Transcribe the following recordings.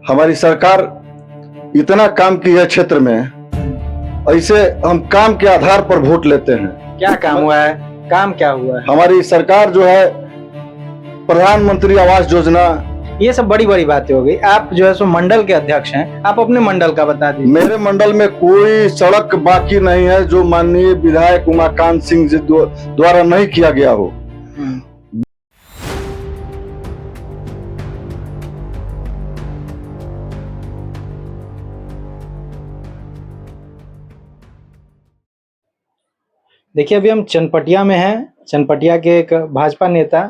हमारी सरकार इतना काम की है क्षेत्र में, ऐसे हम काम के आधार पर वोट लेते हैं। क्या काम हुआ है? काम क्या हुआ है? हमारी सरकार जो है प्रधानमंत्री आवास योजना, ये सब बड़ी बड़ी बातें हो गई। आप जो है सो मंडल के अध्यक्ष हैं, आप अपने मंडल का बता दीजिए। मेरे मंडल में कोई सड़क बाकी नहीं है जो माननीय विधायक उमाकांत सिंह जी द्वारा नहीं किया गया हो। देखिए, अभी हम चनपटिया में हैं। चनपटिया के एक भाजपा नेता,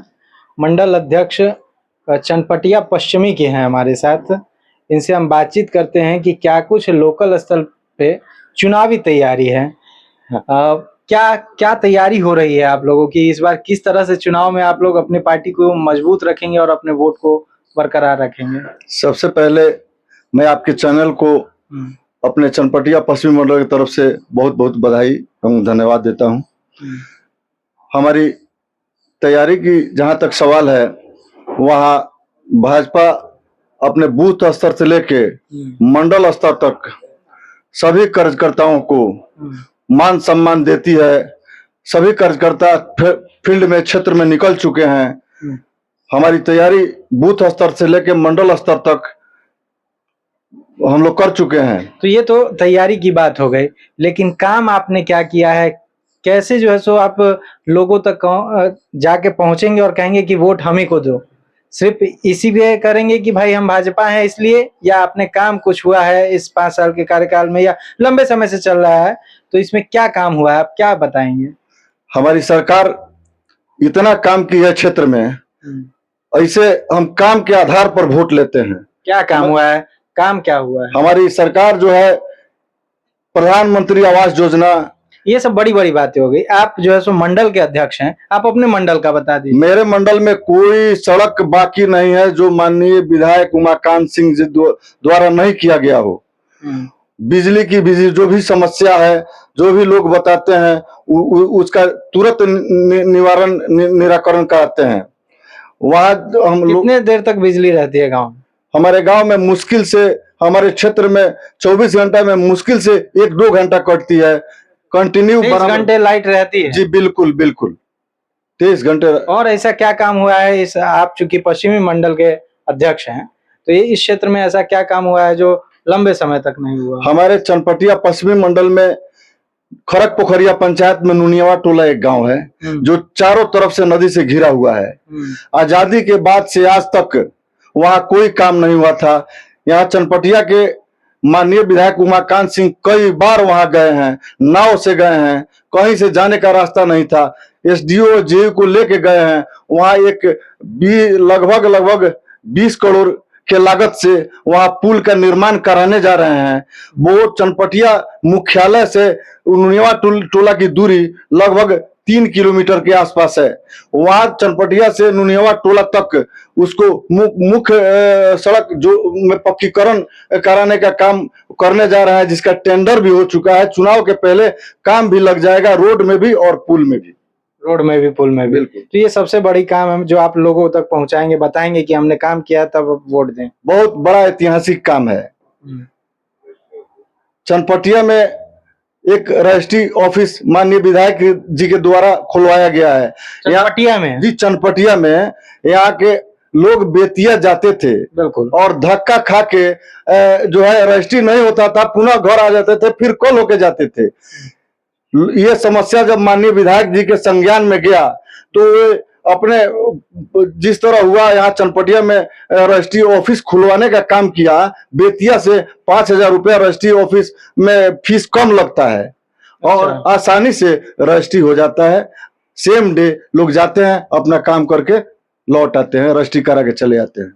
मंडल अध्यक्ष चनपटिया पश्चिमी के हैं हमारे साथ। इनसे हम बातचीत करते हैं कि क्या कुछ लोकल स्तर पे चुनावी तैयारी है। क्या क्या तैयारी हो रही है आप लोगों की? इस बार किस तरह से चुनाव में आप लोग अपने पार्टी को मजबूत रखेंगे और अपने वोट को बरकरार रखेंगे? सबसे पहले मैं आपके चैनल को अपने चनपटिया पश्चिमी मंडल की तरफ से बहुत बहुत बधाई एवं धन्यवाद देता हूं। हमारी तैयारी की जहां तक सवाल है, वहां भाजपा अपने बूथ स्तर से लेके मंडल स्तर तक सभी कार्यकर्ताओं को मान सम्मान देती है। सभी कार्यकर्ता फील्ड में, क्षेत्र में निकल चुके हैं। हमारी तैयारी बूथ स्तर से लेके मंडल स्तर तक हम लोग कर चुके हैं। तो ये तो तैयारी की बात हो गई, लेकिन काम आपने क्या किया है? कैसे जो है सो आप लोगों तक जाके पहुंचेंगे और कहेंगे कि वोट हम ही को दो? सिर्फ इसी पे करेंगे कि भाई हम भाजपा हैं इसलिए, या आपने काम कुछ हुआ है इस 5 साल के कार्यकाल में, या लंबे समय से चल रहा है, तो इसमें क्या काम हुआ है, आप क्या बताएंगे? हमारी सरकार इतना काम की है क्षेत्र में, ऐसे हम काम के आधार पर वोट लेते हैं। क्या काम हुआ है? काम क्या हुआ है? हमारी सरकार जो है प्रधानमंत्री आवास योजना, ये सब बड़ी बड़ी बातें हो गई। आप जो है सो मंडल के अध्यक्ष हैं, आप अपने मंडल का बता दीजिए। मेरे मंडल में कोई सड़क बाकी नहीं है जो माननीय विधायक उमाकांत सिंह जी द्वारा नहीं किया गया हो। बिजली की जो भी समस्या है, जो भी लोग बताते हैं, उसका तुरंत निवारण निराकरण कराते हैं। वहाँ हम लोग कितने देर तक बिजली रहती है गाँव में? हमारे गांव में मुश्किल से, हमारे क्षेत्र में 24 घंटा में मुश्किल से 1-2 घंटा कटती है। कंटिन्यू 23 घंटे लाइट रहती है? जी बिल्कुल बिल्कुल, 23 घंटे। और ऐसा क्या काम हुआ है इस, आप चूंकि पश्चिमी मंडल के अध्यक्ष हैं, तो ये इस क्षेत्र में ऐसा क्या काम हुआ है जो लंबे समय तक नहीं हुआ? हमारे चनपटिया पश्चिमी मंडल में खरक पोखरिया पंचायत में नुनियावा टोला एक गांव है जो चारों तरफ से नदी से घिरा हुआ है। आजादी के बाद से आज तक वहां कोई काम नहीं हुआ था। यहाँ चनपटिया के माननीय विधायक उमाकांत सिंह कई बार वहां गए हैं, नाव से गए हैं, कहीं से जाने का रास्ता नहीं था। एसडीओ जेयू को लेके गए हैं। वहां एक लगभग 20 करोड़ के लागत से वहां पुल का निर्माण कराने जा रहे हैं। वो चनपटिया मुख्यालय से नुनियावा टोला की दूरी लगभग 3 किलोमीटर के आसपास है। वहां चनपटिया से नुनियावा टोला तक उसको मुख्य सड़क जो में पक्कीकरण कराने का काम करने जा रहा है, जिसका टेंडर भी हो चुका है। चुनाव के पहले काम भी लग जाएगा, रोड में भी और पुल में भी। रोड में भी, पुल में भी। तो ये सबसे बड़ी काम है जो आप लोगों तक पहुंचाएंगे, बताएंगे कि हमने काम किया तब वोट दें। बहुत बड़ा ऐतिहासिक काम है। चनपटिया में एक रजिस्ट्री ऑफिस माननीय विधायक जी के द्वारा खुलवाया गया है। चनपटिया में? जी चनपटिया में। यहाँ के लोग बेतिया जाते थे बिल्कुल, और धक्का खा के जो है रजिस्ट्री नहीं होता था, पुनः घर आ जाते थे, फिर कॉल होके जाते थे। ये समस्या जब माननीय विधायक जी के संज्ञान में गया तो वे अपने जिस तरह हुआ यहाँ चनपटिया में रजिस्ट्री ऑफिस खुलवाने का काम किया। बेतिया से 5,000 रुपया रजिस्ट्री ऑफिस में फीस कम लगता है और आसानी से रजिस्ट्री हो जाता है। सेम डे लोग जाते हैं, अपना काम करके लौट आते हैं, रजिस्ट्री करा के चले आते हैं।